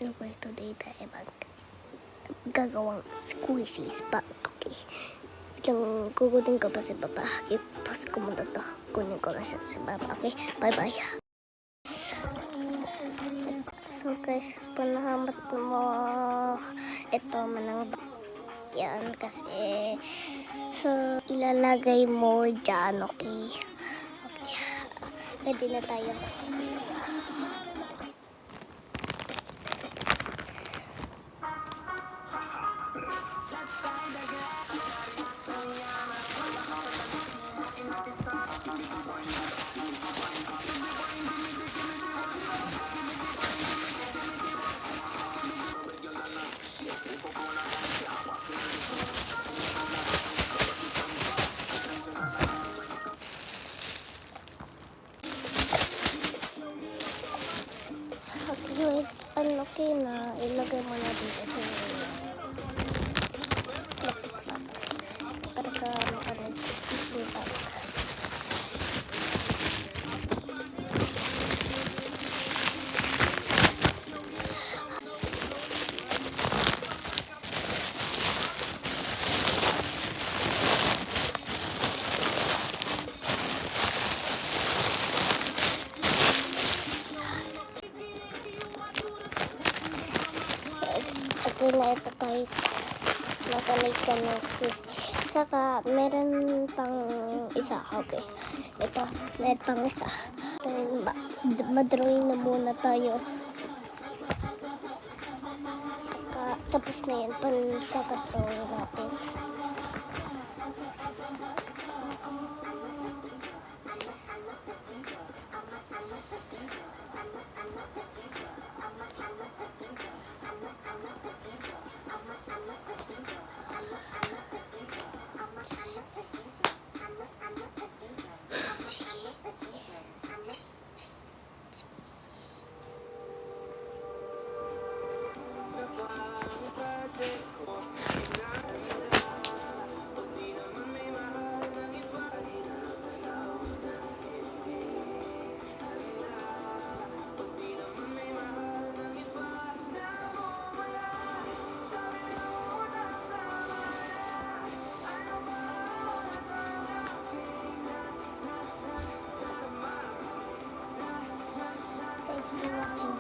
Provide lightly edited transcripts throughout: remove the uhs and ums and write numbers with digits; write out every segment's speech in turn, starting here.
Hello guys, today tayo gagawang squishies pa. Okay. Biglang kukunin ko pa si Papa. Tapos kumunta to. Kunin ko na siya si Papa. Okay, bye-bye. So guys, panahamat mo ito manang yan kasi so ilalagay mo dyan. Okay. Okay. Pwede na tayo. Wait, okay na. Ilagay mo na dito sa para ka makanag-dito. Okay na ito guys. Nakalike ka na. Saka meron pang isa. Okay. Ito. Meron pang isa. Madrawing na muna tayo. Saka tapos na yan. Pagkakadrawing natin.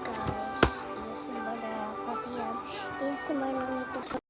Guys, ASMR lang ito.